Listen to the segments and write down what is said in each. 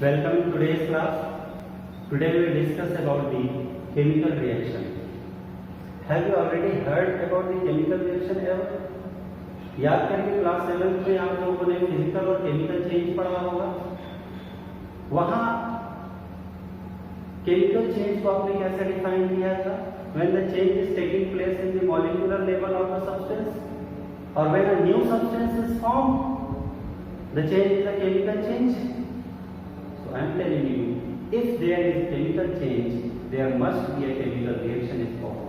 Welcome to today's class. Today we will discuss about the chemical reaction. Have you already heard about the chemical reaction ever? याद करिए class 7 में आप लोगों ने physical और chemical change पढ़ा होगा. वहाँ केमिकल चेंज को आपने कैसे डिफाइन किया था? When the change is taking place in the molecular level of the substance, or when a new substance is formed, the change is a chemical change. So I am telling you, if there is chemical change, there must be a chemical reaction is performed.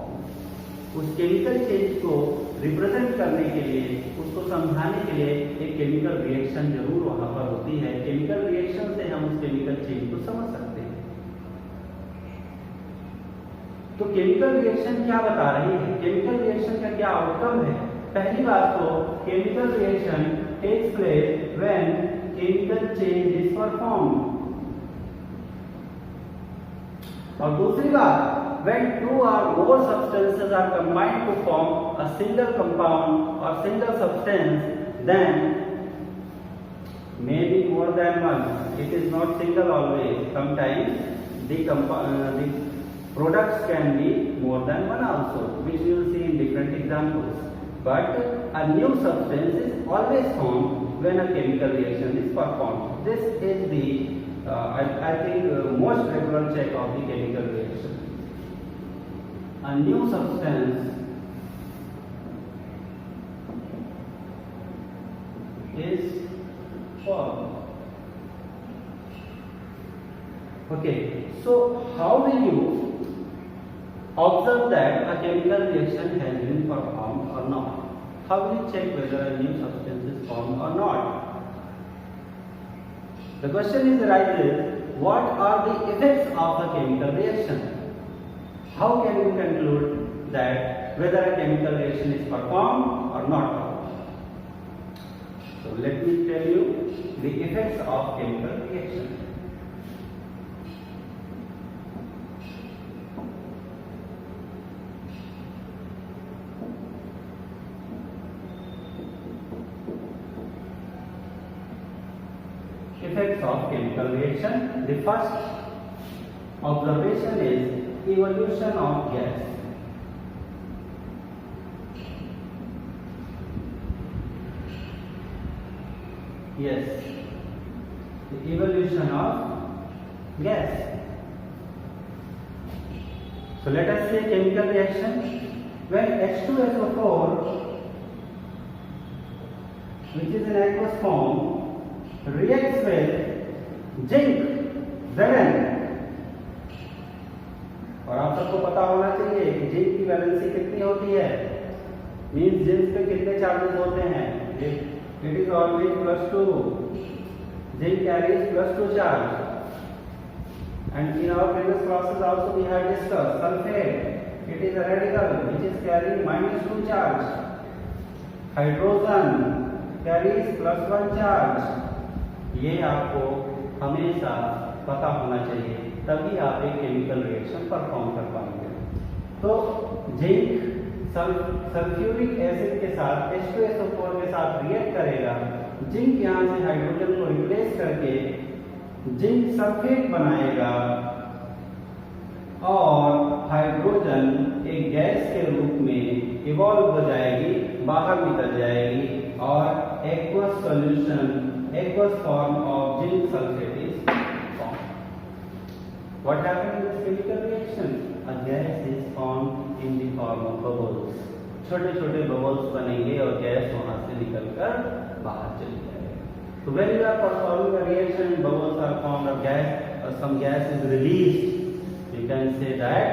उस chemical change को represent करने के लिए, उसको समझाने के लिए एक chemical reaction जरूर वहाँ पर होती है. chemical reaction से हम उस chemical change को समझ सकते हैं. तो chemical reaction क्या बता रही है? chemical reaction का क्या outcome है? पहली बात तो chemical reaction takes place when chemical change is performed. और दूसरी बात, when two or more substances are combined to form a single compound or single substance, then maybe more than one. It is not single always. Sometimes the products can be more than one also, which we will see in different examples. But a new substance is always formed when a chemical reaction is performed. This is the I think most regular check of the chemical reaction. A new substance is formed. Okay, so how will you observe that a chemical reaction has been performed or not? How will you check whether a new substance is formed or not? The question is arises, what are the effects of a chemical reaction? How can you conclude that whether a chemical reaction is performed or not performed? So let me tell you the effects of chemical reaction. Effects of chemical reaction. The first observation is evolution of gas. Yes, the evolution of gas. So let us say chemical reaction. When H2SO4, which is in aqueous form, reacts with zinc Zn, और आप सबको पता होना चाहिए कि zinc की valency कितनी होती है, मींस जिंक पे कितने चार्जेस होते हैं. It is always +2. Zinc carries +2 charge. And in our previous classes also we have discussed sulphate. It is a radical which is carrying -2 charge. Hydrogen carries +1 charge. ये आपको हमेशा पता होना चाहिए, तभी आप एक केमिकल रिएक्शन परफॉर्म कर पाएंगे. तो जिंक सल्फ्यूरिक एसिड के साथ H2SO4 के साथ रिएक्ट करेगा. जिंक यहाँ से हाइड्रोजन को रिप्लेस करके जिंक सल्फेट बनाएगा और हाइड्रोजन एक गैस के रूप में इवॉल्व हो जाएगी, बाहर निकल जाएगी और aqueous solution, aqueous form of zinc sulfate is formed. What happens in this chemical reaction? A gas is formed in the form of bubbles. छोटे छोटे bubbles बनेंगे और गैस वहां से निकलकर बाहर चली जाएगी. So when you are performing a reaction, bubbles are formed, or gas or some gas is released, you can say that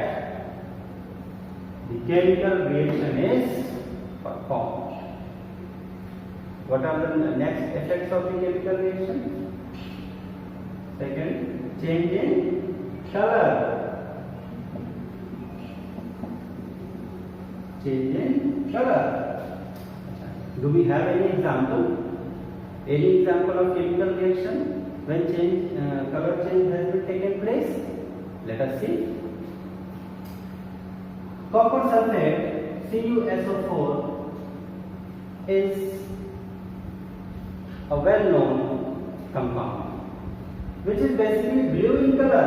the chemical reaction is performed. What are the next effects of the chemical reaction? Second, change in color. Change in color. Do we have any example? Any example of chemical reaction when color change has been taken place? Let us see. Copper sulfate CuSO4 is a well-known compound. which is basically blue in color.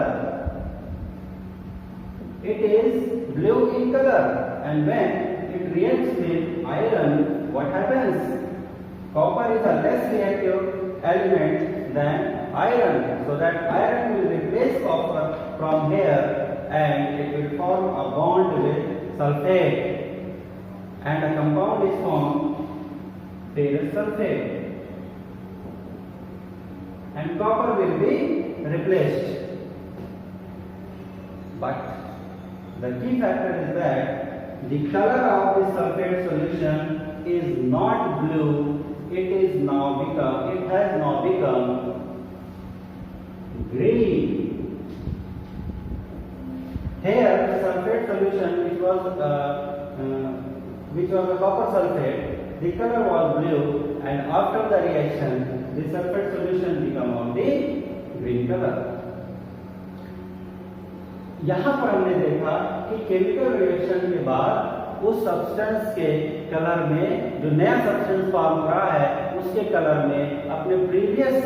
It is blue in color, and when it reacts with iron, what happens? Copper is a less reactive element than iron, so that iron will replace copper from here and it will form a bond with sulfate, and a compound is formed, ferrous sulfate, and copper will be replaced. But the key factor is that the color of the sulfate solution is not blue. It has now become green. Here the sulfate solution, which was a copper sulfate, the color was blue, and after the reaction the sulfate solution become of the green color. यहाँ पर हमने देखा कि chemical reaction के बाद उस substance के colour में, जो नया सब्सटेंस फॉर्म हो रहा है, उसके कलर में अपने प्रीवियस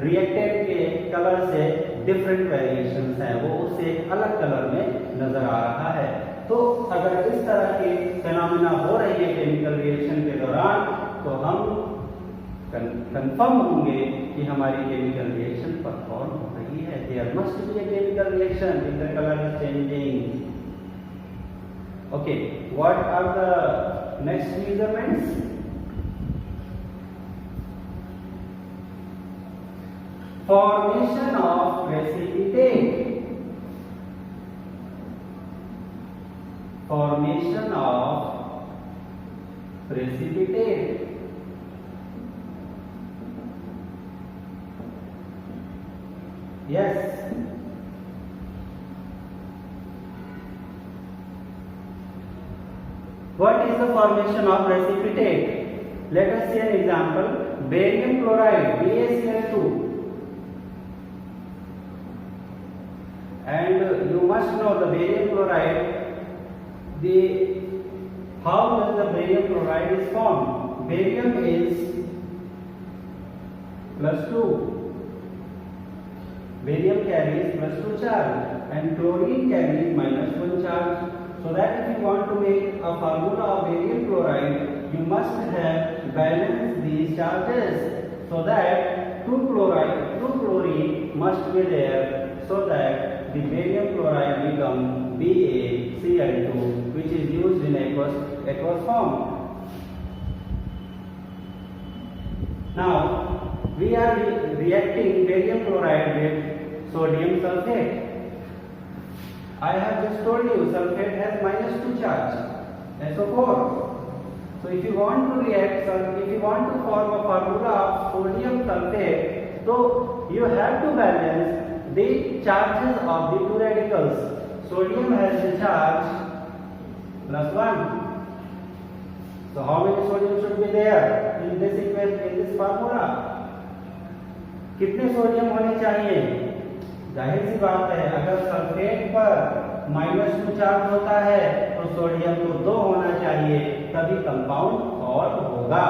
रिएक्टेंट के कलर से डिफरेंट वेरिएशंस हैं, वो उससे अलग कलर में नजर आ रहा है। तो अगर इस तरह के फेनोमेना हो रही है केमिकल रिएक्शन के दौरान, तो हम कंफर्म होंगे कि हमारी केमिकल रिएक्शन परफॉर्म हो रही है। There must be a chemical reaction if the colour is changing. Okay, what are the next measurements? Formation of precipitate, formation of precipitate. Yes. What is the formation of precipitate? Let us see an example. Barium chloride, BaCl2. And you must know the barium chloride. How does the barium chloride is formed? Barium is +2. Barium carries +2 charge and chlorine carries -1 charge. So that if you want to make a formula of barium chloride, you must have balanced these charges, so that 2 chlorine must be there, so that the barium chloride become BaCl2, which is used in aqueous form. Now we are reacting barium chloride with sodium sulfate. I have just told you sulfate has -2 charge, SO4. So if you want to form a formula of sodium sulfate, so you have to balance the charges of the two radicals. Sodium has the charge +1. So how many sodium should be there in this equation, in this formula? कितने sodium होने चाहिए? जाहिर सी बात है, अगर sulphate पर -2 charge होता है तो सोडियम को 2 होना चाहिए, तभी कंपाउंड फॉर्म होगा।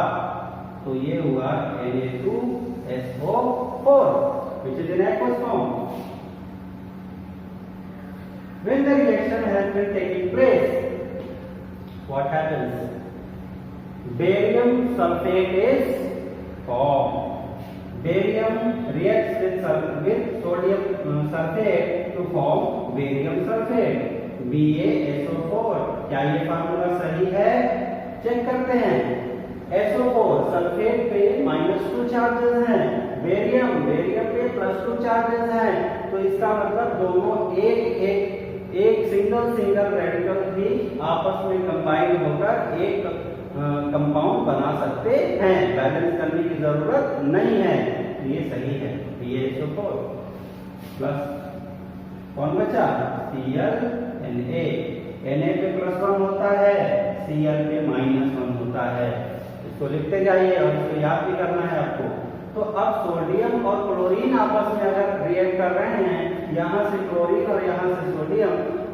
तो ये हुआ Na2SO4, which is in aqueous form. When the reaction has been taking place, what happens? Barium sulfate is formed. Barium reacts with sodium sulfate to form barium sulfate, BaSO4. क्या ये formula सही है? Check करते हैं। SO4 sulphate पे -2 charges हैं, barium पे +2 charges हैं, तो इसका मतलब दोनों एक सिंगल रेडिकल भी आपस में कंबाइन होकर एक कंपाउंड बना सकते हैं। बैलेंस करने की जरूरत नहीं है, ये सही है। BaSO4 प्लस कौन बचा? Cl Na। Na पे +1 होता है, Cl पे -1 होता है। इसको लिखते जाइए और इसको याद भी करना है आपको। तो अब सोडियम और क्लोरीन आपस में अगर रिएक्ट कर रहे हैं, यहाँ से क्लोरीन और यहाँ से सोडियम,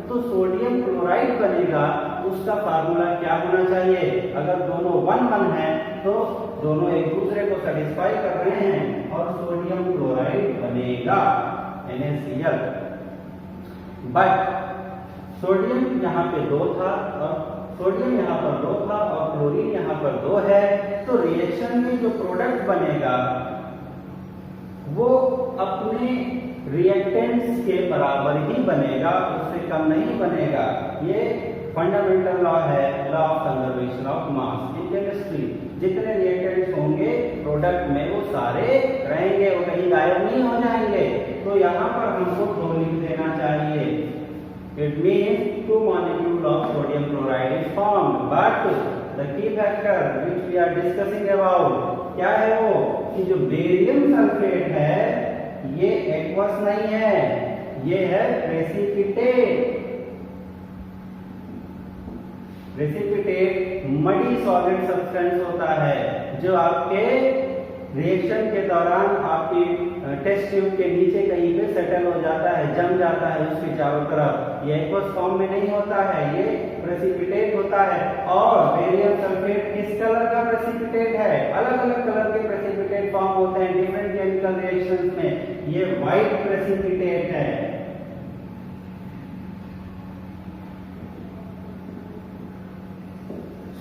तो सोडियम क्लोराइड बनेगा। उसका फार्मूला क्या होना चाहिए? अगर दोनों 1-1 हैं तो दोनों एक दूसरे को सेटिस्फाई कर रहे हैं और सोडियम क्लोराइड बनेगा। बनेगा NaCl। बट सोडियम यहाँ पे 2 था और सोडियम यहाँ पर 2 था और क्लोरीन यहाँ पर 2 है, तो रिएक्शन में जो प्रोडक्ट बनेगा वो अपने रिएक्टेंट्स के बराबर ही बनेगा, उससे कम नहीं बनेगा। ये फंडामेंटल लॉ है, law of conservation of mass in chemistry. जितने रिएक्टेंट्स होंगे प्रोडक्ट में वो सारे रहेंगे, वो कहीं गायब नहीं हो जाएंगे। तो यहाँ पर हमको 2 लिख देना चाहिए। It means 2 molecules of sodium chloride is formed, but the key factor which we are discussing about क्या है वो कि जो बेरियम सल्फेट है ये एक्वस नहीं है, ये है precipitate. Precipitate muddy solid substance होता है जो आपके रिएक्शन के दौरान आपकी टेस्ट ट्यूब के नीचे कहीं पे सेटल हो जाता है, जम जाता है उसके चारों तरफ। ये एक्वस फॉर्म में नहीं होता है, ये प्रेसिपिटेट होता है। और बेरियम सल्फेट किस कलर का प्रेसिपिटेट है? अलग अलग कलर के प्रेसिपिटेट फॉर्म होते हैं डिफरेंट केमिकल रिएक्शंस में। ये व्हाइट प्रेसिपिटेट है।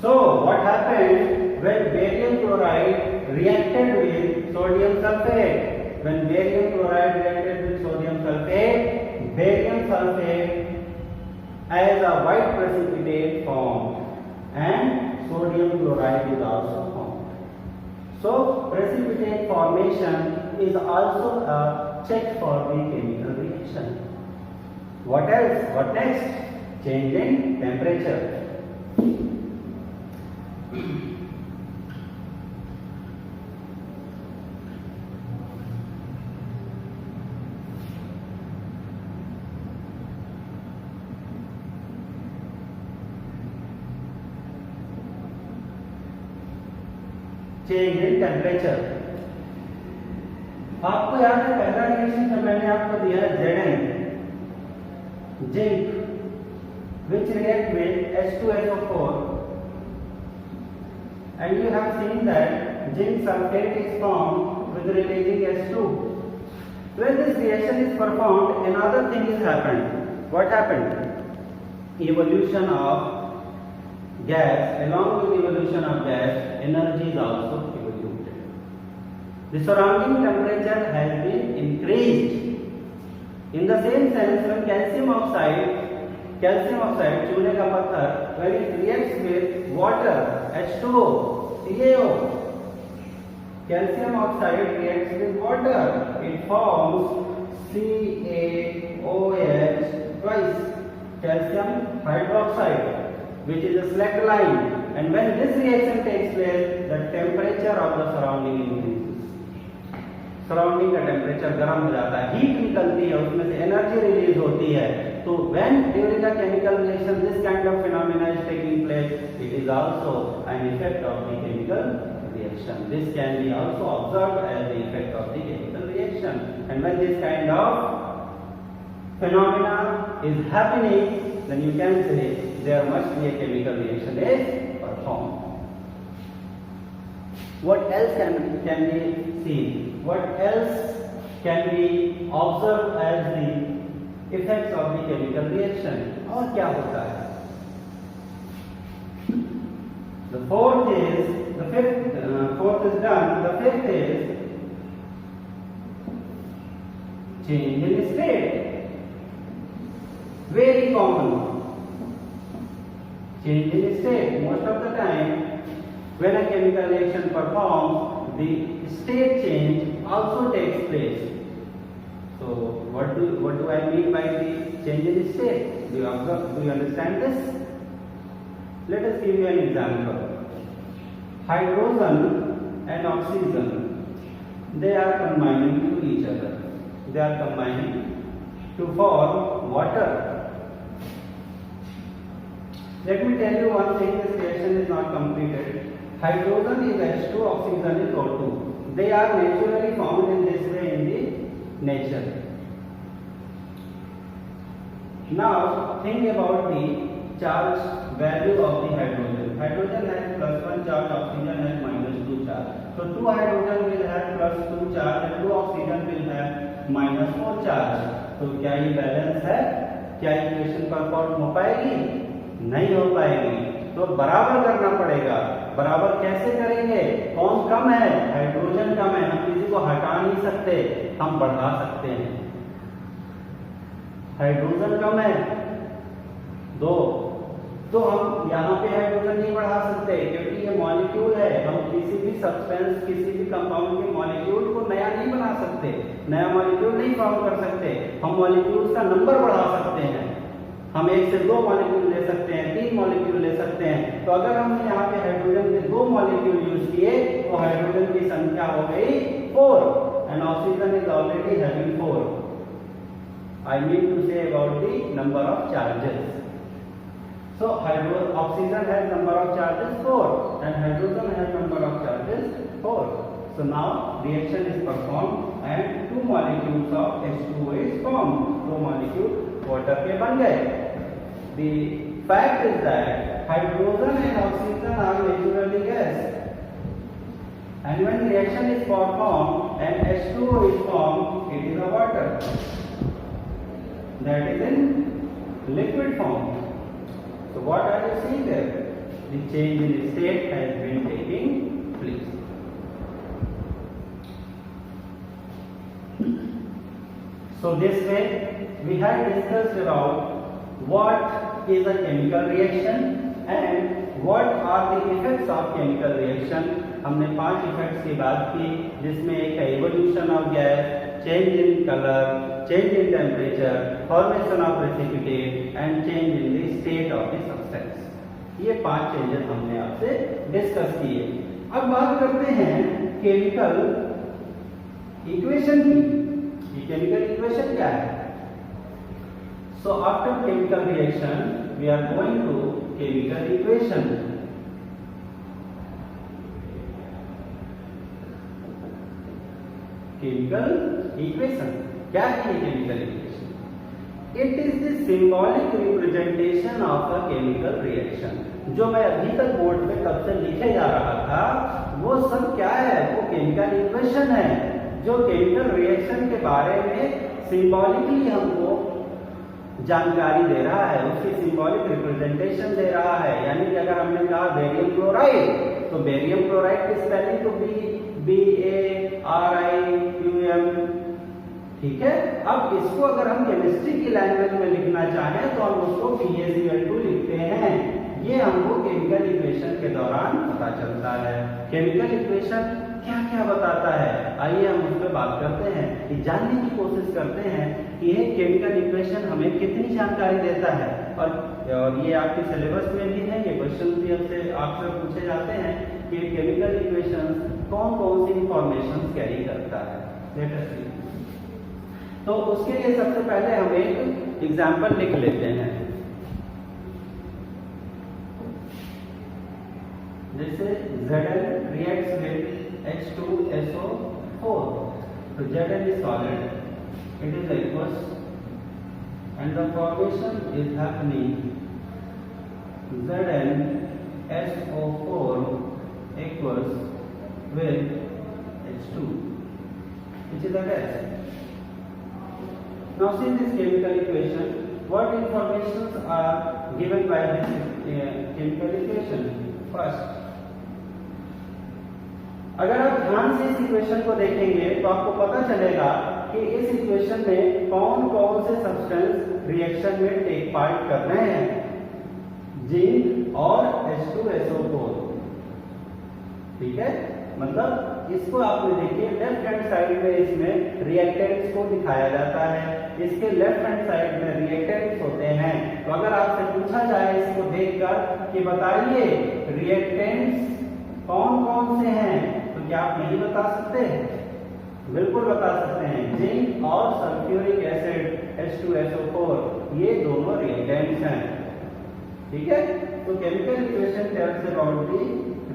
So what happened when barium chloride reacted with sodium sulfate? When barium chloride reacted with sodium sulfate, barium sulfate as a white precipitate formed and sodium chloride is also formed. So precipitate formation is also a check for the chemical reaction. What else? What next? Change in temperature. Change in temperature. आपको याद है पहला reaction जब मैंने आपको दिया Zn, zinc which react with H2SO4 and you have seen that zinc sulfate is formed with releasing H2. When this reaction is performed, another thing is happened. What happened? Evolution of gas, along with evolution of gas, energy is also evolved. The surrounding temperature has been increased. In the same sense, when calcium oxide, चूने का पत्थर, when it reacts with water, H2O, CaO, calcium oxide reacts with water, it forms CaOH twice, calcium hydroxide, which is a slacked line, and when this reaction takes place, the temperature of the surrounding increases. Surrounding का temperature गर्म हो जाता है, heat निकलती है, उसमें से energy release होती है। तो when during a chemical reaction this kind of phenomena is taking place, it is also an effect of the chemical reaction. This can be also observed as the effect of the chemical reaction. And when this kind of phenomena is happening, then you can say there must be a chemical reaction is performed. What else can be seen? What else can be observed as the effects of the chemical reaction? और क्या होता है? The fourth is done. The fifth is change in state. Very common. Change in state. Most of the time, when a chemical reaction performs, the state change also takes place. So, what do I mean by the change in state? Do you understand this? Let us give you an example. Hydrogen and oxygen, they are combining to each other. They are combining to form water. Let me tell you one thing, this reaction is not completed. Hydrogen is H2, oxygen is O2. They are naturally found in this way in the nature. Now think about the charge value of the hydrogen. Hydrogen has +1 charge, oxygen has -2 charge. So 2 hydrogen will have +2 charge and 2 oxygen will have -4 charge. तो क्या ये balance है? क्या equation perform हो पाएगी? नहीं हो पाएगी। तो बराबर करना पड़ेगा। बराबर कैसे करेंगे? कौन कम है? हाइड्रोजन कम है। हम किसी को हटा नहीं सकते, हम बढ़ा सकते हैं। हाइड्रोजन कम है 2, तो हम यहाँ पे हाइड्रोजन नहीं बढ़ा सकते क्योंकि ये मॉलिक्यूल है। हम किसी भी सब्सटेंस, किसी भी कंपाउंड के मॉलिक्यूल को नया नहीं बना सकते, नया मॉलिक्यूल नहीं फॉर्म कर सकते। हम मॉलिक्यूल्स का नंबर बढ़ा सकते हैं। हम 1 से 2 मॉलिक्यूल ले सकते हैं, 3 मॉलिक्यूल ले सकते हैं। तो अगर हमने यहाँ पे हाइड्रोजन के 2 मॉलिक्यूल यूज किए तो हाइड्रोजन की संख्या हो गई 4 and oxygen is already having 4। I mean to say about the number of charges. So oxygen has number of charges 4 and hydrogen has number of charges 4. So now reaction is performed and 2 molecules of H2O is formed. 2 molecules water के बन गए. The fact is that hydrogen and oxygen are naturally gas. And when reaction is performed and H2O is formed, it is a water. That is in liquid form. So what are you seeing there? The change in state has been taking place. So this way we have discussed about what is a chemical reaction and what are the effects of chemical reaction. हमने 5 effects की बात की जिसमें एक evolution of gas, change in colour, change in temperature, formation of precipitate and change in the state of the substance. ये 5 changes हमने आपसे discuss किए। अब बात करते हैं केमिकल इक्वेशन की। ये केमिकल इक्वेशन क्या है? So after chemical reaction we are going to chemical equation. Chemical equation क्या है ये chemical equation? It is the symbolic representation of a chemical reaction. जो मैं अभी तक बोर्ड पे तब से लिखे जा रहा था वो सब क्या है? वो केमिकल इक्वेशन है जो केमिकल रिएक्शन के बारे में सिंबॉलिकली हमको जानकारी दे रहा है, उसकी सिंबॉलिक रिप्रेजेंटेशन दे रहा है। यानी कि अगर हमने कहा बेरियम क्लोराइड तो बेरियम क्लोराइड की स्पेलिंग तो BARIQM, ठीक है। अब इसको अगर हम केमिस्ट्री की लैंग्वेज में लिखना चाहें तो हम उसको PaCl2 लिखते हैं। ये हमको केमिकल इक्वेशन के दौरान पता चलता है। केमिकल इक्वेशन क्या क्या बताता है, आइए हम उस पर बात करते हैं, कि जानने की कोशिश करते हैं कि ये केमिकल इक्वेशन हमें कितनी जानकारी देता है। और ये आपके सिलेबस में भी है, ये क्वेश्चन भी आपसे पूछे जाते हैं कि केमिकल इक्वेशन कौन कौन सी इंफॉर्मेशन कैरी करता है। लेट अस सी। तो उसके लिए सबसे पहले हम एक एग्जाम्पल लिख लेते हैं। जैसे Zn reacts with H2SO4, तो Zn is solid, it is aqueous and the formation is happening ZnSO4 aqueous with H2 which is a gas. Now see this chemical equation, what informations are given by this chemical equation? First, अगर आप ध्यान से इस equation को देखेंगे तो आपको पता चलेगा कि इस इक्वेशन में कौन कौन से सब्सटेंस रिएक्शन में टेक पार्ट कर रहे हैं। जिंक और H2SO4, ठीक है। मतलब इसको आपने देखिए लेफ्ट हैंड साइड में इसमें रिएक्टेंट्स को दिखाया जाता है, इसके लेफ्ट हैंड साइड में रिएक्टेंट्स होते हैं। तो अगर आपसे पूछा जाए इसको देखकर कि बताइए रिएक्टेंट्स कौन कौन से हैं, तो क्या आप नहीं बता सकते? बिल्कुल बता सकते हैं। जिंक और सल्फ्यूरिक एसिड H2SO4 ये दोनों रिएक्टेंट्स हैं, ठीक है। तो chemical equation tells about the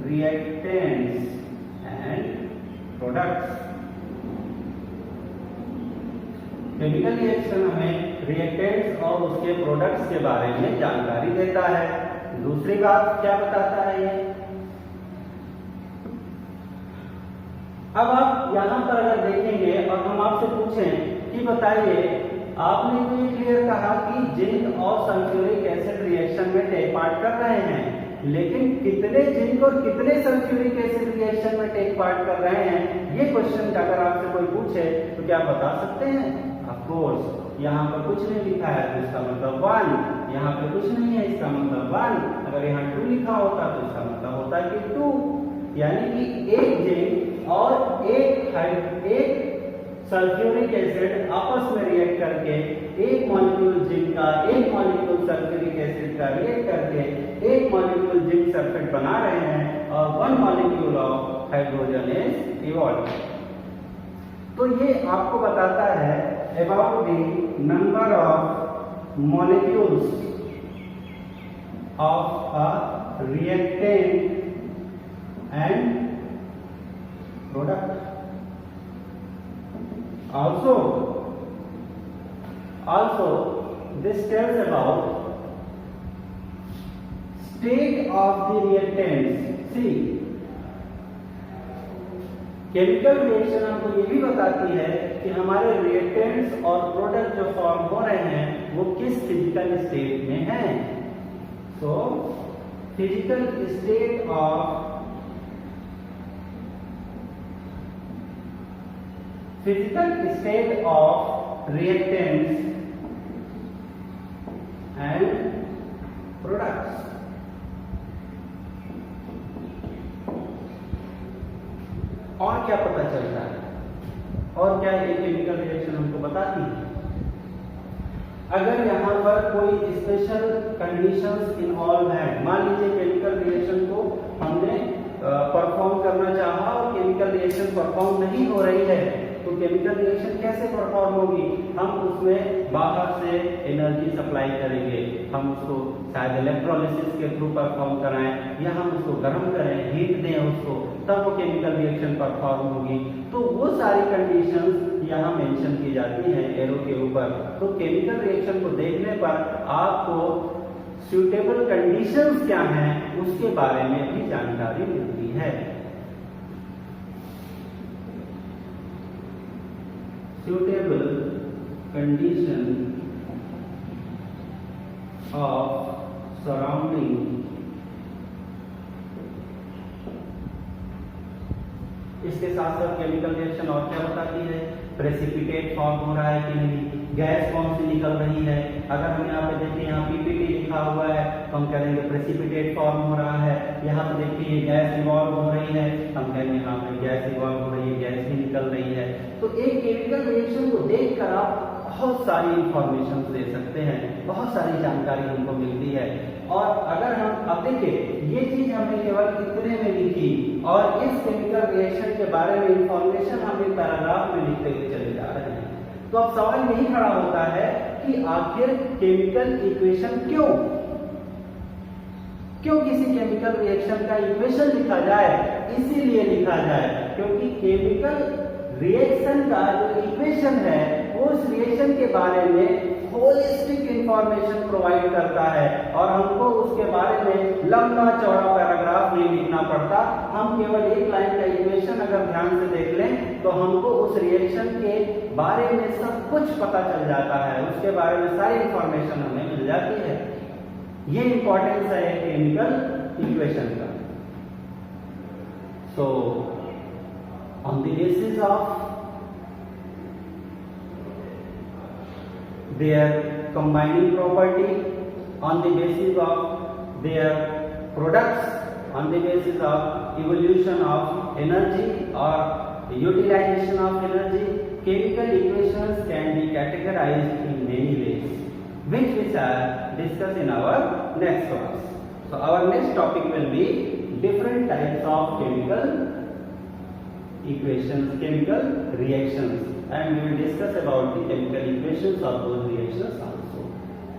reactants and products. Chemical reaction हमें रिएक्टेंट्स और उसके प्रोडक्ट्स के बारे में जानकारी देता है। दूसरी बात क्या बताता है ये? अब आप यहां पर अगर देखेंगे और हम आपसे पूछें कि बताइए आपने तो ये क्लियर कहा कि जिंक और सल्फ्यूरिक एसिड रिएक्शन में टेक पार्ट कर रहे हैं, लेकिन कितने जिंक और कितने सल्फ्यूरिक एसिड रिएक्शन में टेक पार्ट कर रहे हैं, ये क्वेश्चन अगर आपसे कोई पूछे तो क्या बता सकते हैं? ऑफ कोर्स यहाँ पर कुछ नहीं लिखा है तो इसका मतलब 1, यहाँ पे कुछ नहीं है इसका मतलब 1, अगर यहाँ 2 लिखा होता तो इसका मतलब होता है कि 2, यानी कि एक जिंक और एक सल्फ्यूरिक एसिड आपस में रिएक्ट करके एक मॉलिक्यूल जिंक का एक मॉलिक्यूल सल्फ्यूरिक एसिड का रिएक्ट करके एक मॉलिक्यूल जिंक सल्फेट बना रहे हैं और 1 molecule of hydrogen is evolve. तो ये आपको बताता है about the number of molecules of a reactant and product. Also this tells about state of the reactants. See, chemical reaction हमको ये भी बताती है कि हमारे रिएक्टेंट्स और प्रोडक्ट जो फॉर्म हो रहे हैं वो किस फिजिकल स्टेट में हैं। So physical state of reactants and products. और क्या पता चलता है, और क्या ये केमिकल रिएक्शन हमको बताती है? अगर यहाँ पर कोई स्पेशल कंडीशंस इन्वॉल्व है, मान लीजिए केमिकल रिएक्शन को हमने परफॉर्म करना चाहा और केमिकल रिएक्शन परफॉर्म नहीं हो रही है, तो केमिकल रिएक्शन कैसे परफॉर्म होगी? हम उसमें बाहर से एनर्जी सप्लाई करेंगे, हम उसको शायद इलेक्ट्रोलिसिस के थ्रू परफॉर्म कराएं या हम उसको गर्म करें, हीट दें उसको, तब वो केमिकल रिएक्शन परफॉर्म होगी। तो वो सारी कंडीशंस यहाँ मेंशन की जाती हैं एरो के ऊपर। तो केमिकल रिएक्शन को देखने पर आपको सुटेबल कंडीशंस क्या हैं उसके बारे में भी जानकारी मिलती है। suitable condition of surrounding इसके साथ साथ केमिकल रिएक्शन और क्या बताती है? प्रेसिपिटेट फॉर्म हो रहा है कि नहीं, गैस कौन सी निकल रही है। अगर हम यहाँ पे देखिए यहाँ पीपीटी लिखा हुआ है तो हम कहेंगे प्रेसिपिटेट फॉर्म हो रहा है। यहाँ पे देखिए गैस इवॉल्व हो रही है, हम कहेंगे यहाँ पे गैस इवॉल्व हो रही है, गैस भी निकल रही है। तो एक केमिकल रिएक्शन को देखकर आप बहुत सारी इंफॉर्मेशन दे सकते हैं, बहुत सारी जानकारी हमको मिलती है। और अगर हम अब देखिए ये चीज हमने केवल इतने में लिखी और इस केमिकल रिएक्शन के बारे में इंफॉर्मेशन हम एक पैराग्राफ में लिखते हुए चले जा रहे हैं, तो अब सवाल यही खड़ा होता है कि आखिर केमिकल इक्वेशन क्यों किसी केमिकल रिएक्शन का इक्वेशन लिखा जाए? इसीलिए लिखा जाए क्योंकि केमिकल रिएक्शन का जो इक्वेशन है वो उस रिएक्शन के बारे में होलिस्टिक इंफॉर्मेशन प्रोवाइड करता है और हमको उसके बारे में लंबा चौड़ा पैराग्राफ नहीं लिखना पड़ता। हम केवल एक लाइन का इक्वेशन अगर ध्यान से देख लें तो हमको उस रिएक्शन के बारे में सब कुछ पता चल जाता है, उसके बारे में सारी इंफॉर्मेशन हमें मिल जाती है। ये इंपॉर्टेंस है केमिकल इक्वेशन का। सो on the basis of their combining property, on the basis of their products, on the basis of evolution of energy or utilization of energy, chemical equations can be categorized in many ways, which we shall discuss in our next class. So our next topic will be different types of chemical equations, chemical reactions, and we will discuss about the chemical equations of those reactions also.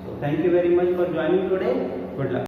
So thank you very much for joining today. Good luck.